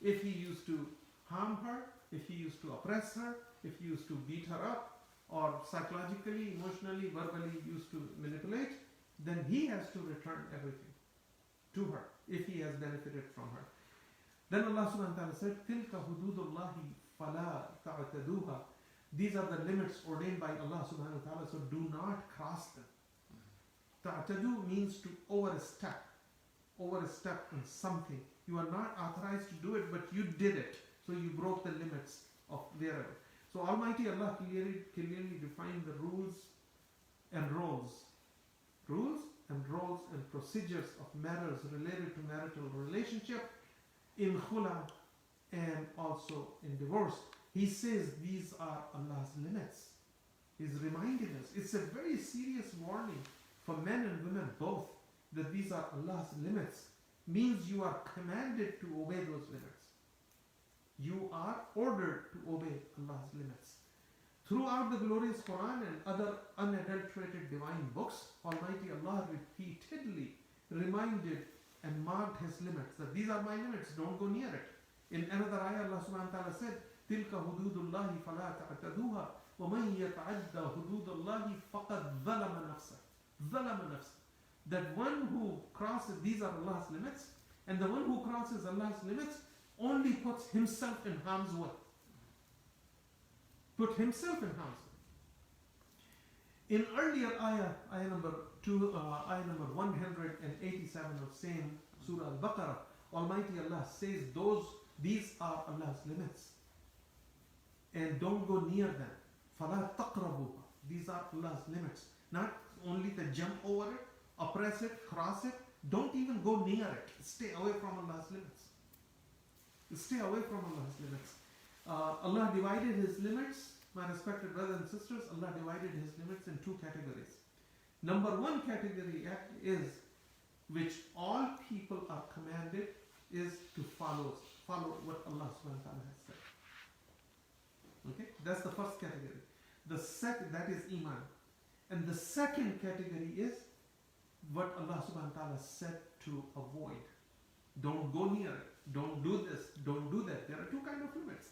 If he used to harm her, if he used to oppress her, if he used to beat her up, or psychologically, emotionally, verbally used to manipulate, then he has to return everything to her if he has benefited from her. Then Allah subhanahu wa ta'ala said, تِلْكَ حُدُودُ اللَّهِ فَلَا تَعْتَدُوهَا. These are the limits ordained by Allah subhanahu wa ta'ala, so do not cross them. Ta'tadu means to overstep on something. You are not authorized to do it, but you did it. So you broke the limits of wherever. So Almighty Allah clearly defined the rules and roles and procedures of matters related to marital relationship in khula and also in divorce. He says these are Allah's limits. He's reminding us. It's a very serious warning for men and women both, that these are Allah's limits. Means you are commanded to obey those limits. You are ordered to obey Allah's limits. Throughout the glorious Quran and other unadulterated divine books, Almighty Allah repeatedly reminded and marked His limits, that these are my limits, don't go near it. In another ayah, Allah subhanahu wa ta'ala said, تِلْكَ حُدُودُ اللَّهِ فَلَا تَعْتَدُوهَا. وَمَنْ يَتَعَدَّ حُدُودَ اللَّهِ فَقَدْ ظَلَمَ نَفْسَهُ. ظَلَمَ نَفْسَهُ. That one who crosses, these are Allah's limits, and the one who crosses Allah's limits only puts himself in harm's way. Put himself in harm's way. In earlier ayah number 187 of same Surah Al-Baqarah, Almighty Allah says these are Allah's limits. And don't go near them. فَلَا تَقْرَبُوهَا. These are Allah's limits. Not only to jump over it, oppress it, cross it. Don't even go near it. Stay away from Allah's limits. Stay away from Allah's limits. Allah divided His limits, my respected brothers and sisters, Allah divided His limits in two categories. Number one category is, which all people are commanded, is to follow what Allah subhanahu wa ta'ala has said. Okay? That's the first category. The second, that is Iman. And the second category is what Allah subhanahu wa ta'ala said to avoid. Don't go near it. Don't do this. Don't do that. There are two kinds of limits.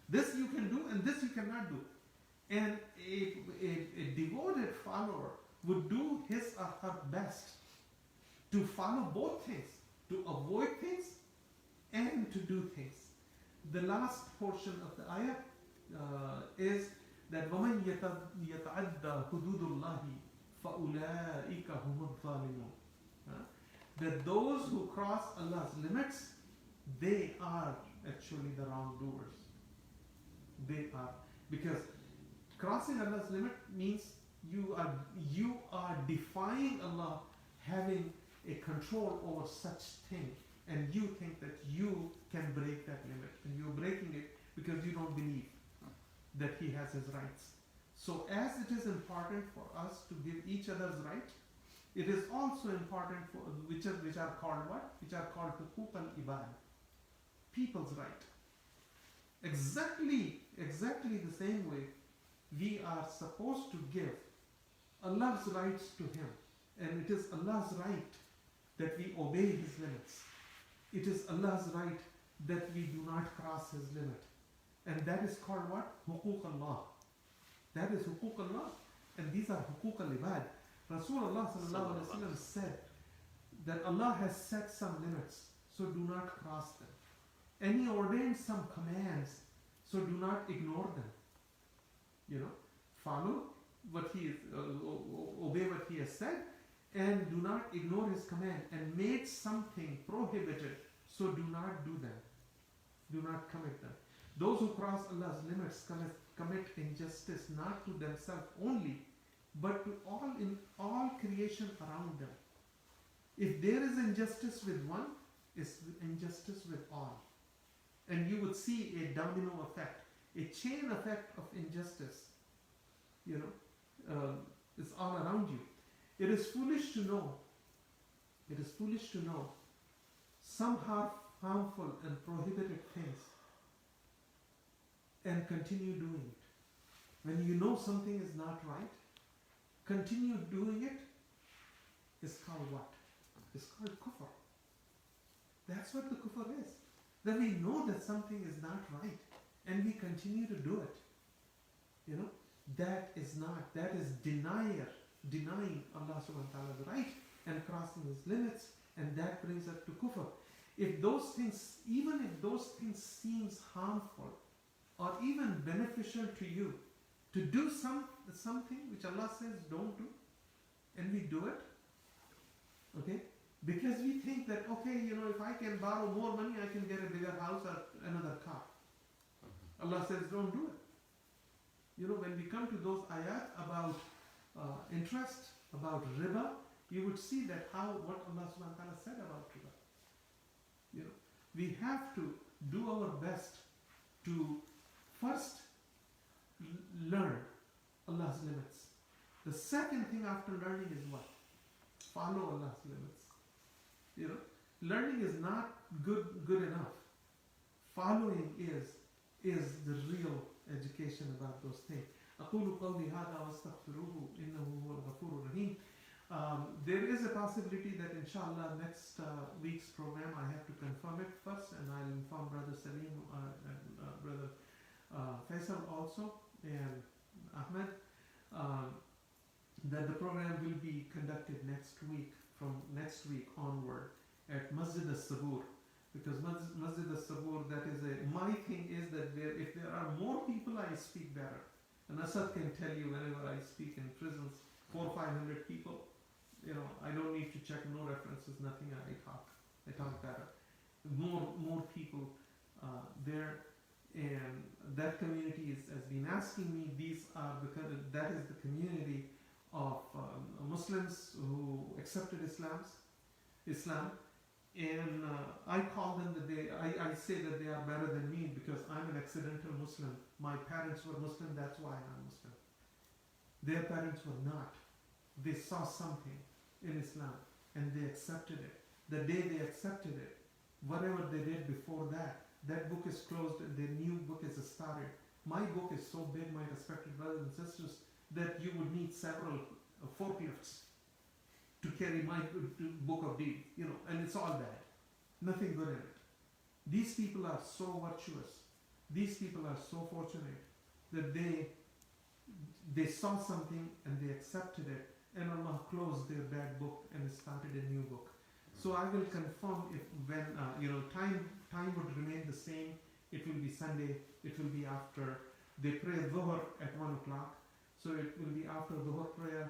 This you can do and this you cannot do. And a devoted follower would do his or her best to follow both things, to avoid things and to do things. The last portion of the ayah is that وَمَنْ يَتَعَدَّ حُدُودُ اللَّهِ فَأُولَٰئِكَ هُمُ الظَّالِمُونَ. That those who cross Allah's limits, they are actually the wrongdoers. They are, because crossing Allah's limit means you are defying Allah, having a control over such thing, and you think that you can break that limit, and you're breaking it because you don't believe that He has His rights. So as it is important for us to give each other's right, it is also important for which are called what? Which are called huquq al-ibad, people's right. Exactly the same way we are supposed to give Allah's rights to Him, and it is Allah's right that we obey His limits. It is Allah's right that we do not cross His limit, and that is called what? Huquq Allah. That is huquq Allah, and these are huquq al-ibad. Rasulullah sallallahu alaihi wasallam said that Allah has set some limits, so do not cross them. And He ordained some commands, so do not ignore them. Follow what He is, obey what He has said, and do not ignore His command. And made something prohibited, so do not do them. Do not commit them. Those who cross Allah's limits commit injustice not to themselves only, but to all creation around them. If there is injustice with one, it's injustice with all. And you would see a domino effect, a chain effect of injustice. It's all around you. It is foolish to know some harmful and prohibited things and continue doing it. When you know something is not right, continue doing it is called what? It's called kufr. That's what the kufr is. That we know that something is not right and we continue to do it. That is denying Allah subhanahu wa ta'ala's right and crossing His limits, and that brings us to kufr. Even if those things seems harmful or even beneficial to you, to do something which Allah says don't do, and we do it, okay? Because we think that, if I can borrow more money, I can get a bigger house or another car. Allah says don't do it. When we come to those ayat about interest, about riba, you would see that what Allah subhanahu wa ta'ala said about riba. We have to do our best to first learn Allah's limits. The second thing after learning is what? Follow Allah's limits. Learning is not good enough. Following is the real education about those things. أقول قولي هذا واستغفروه إنه هو الغفور الرحيم. There is a possibility that inshallah next week's program I have to confirm it first, and I'll inform Brother Salim and Brother Faisal also, and Ahmed, that the program will be conducted next week, from next week onward, at Masjid al-Sabur, because Masjid al-Sabur, that is my thing is that if there are more people, I speak better. And Asad can tell you, whenever I speak in prisons, 400 or 500 people, I don't need to check no references, nothing. I talk better. More people there, and that community has been asking me. That is the community of Muslims who accepted Islam, and I call them I say that they are better than me because I'm an accidental Muslim. My parents were Muslim, that's why I'm Muslim. Their parents were not. They saw something in Islam and they accepted it. The day they accepted it, whatever they did before that book is closed and their new book is started. My book is so big, my respected brothers and sisters, that you would need several forklifts to carry my book of deeds, and it's all bad. Nothing good in it. These people are so virtuous. These people are so fortunate that they saw something and they accepted it, and Allah closed their bad book and started a new book. So I will confirm if when time would remain the same. It will be Sunday. It will be after they pray Dhuhr at 1 o'clock. So it will be after Dhuhr prayer.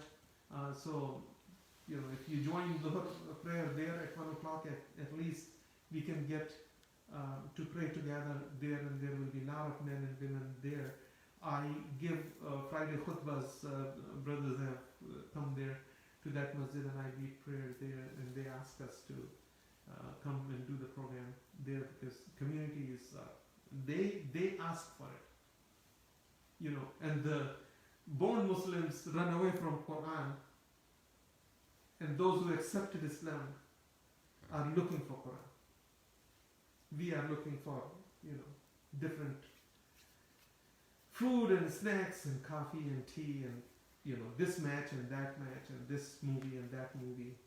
If you join Dhuhr prayer there at 1 o'clock, at least we can get to pray together there, and there will be a lot of men and women there. I give Friday khutbahs. Brothers have come there to that masjid, and I lead prayer there, and they ask us to come and do the program there because community is they ask for it, and the born Muslims run away from Quran, and those who accepted Islam are looking for Quran. We are looking for different food and snacks and coffee and tea and this match and that match and this movie and that movie,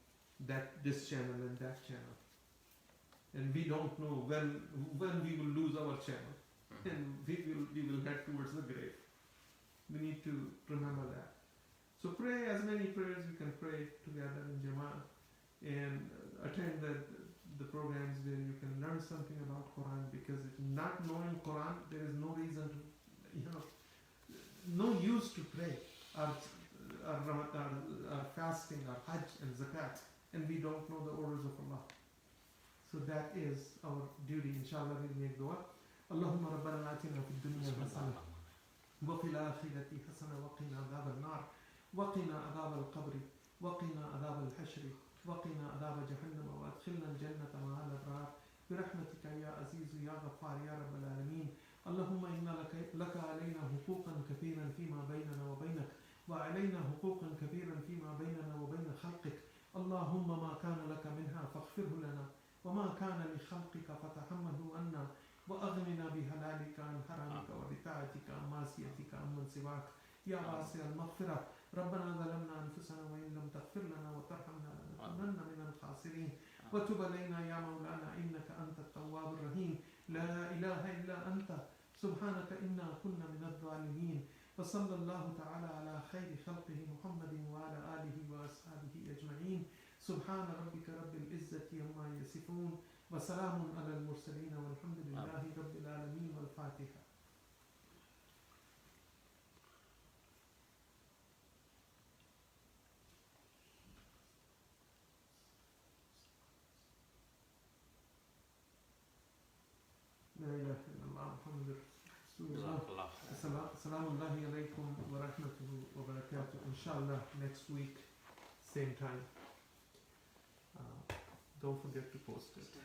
this channel and that channel, and we don't know when we will lose our channel, and we will head towards the grave. We need to remember that. So pray as many prayers you can pray together in Jama'ah, and attend the programs where you can learn something about Quran, because if not knowing Quran, there is no reason to, no use to pray. Our fasting, our Hajj and Zakat, and we don't know the orders of Allah. So that is our duty. Inshallah, we'll make dua. Allahumma rabbana atina fid dunya hasana wa fil akhirati hasana wa qina adhab an-nar wa qina adhab al-qabr wa qina adhab al-hashr wa qina adhab jahannam wa adkhilna al-jannata ma'a al-abrar برحمتك يا عزيز يا غفار يا رب العالمين. اللهم إن لك علينا حقوقا كثيرا فيما بيننا وبينك، وعلينا حقوقا كثيرا فيما بيننا وبين خلقك. اللهم ما كان لك منها فاغفره لنا، وما كان لخلقك فتحمله عنا، وأغننا بحلالك عن حرامك وبطاعتك عن معصيتك عمن سواك يا واسع المغفرة. ربنا ظلمنا أنفسنا وإن لم تغفر لنا وترحمنا لنكونن من الخاسرين. وتب علينا يا مولانا إنك أنت التواب الرحيم. لا إله إلا أنت سبحانك إنا كنا من الظالمين. وصلى الله تعالى على خير خلقه محمد وعلى آله وأصحابه أجمعين. سبحان ربك رب العزة عما يصفون وسلام على المرسلين والحمد لله رب العالمين. والفاتحة. لا إله إلا الله محمد رسول الله. Assalamu alaikum wa rahmatuhu wa barakatuh. Inshallah, next week, same time. Don't forget to post it.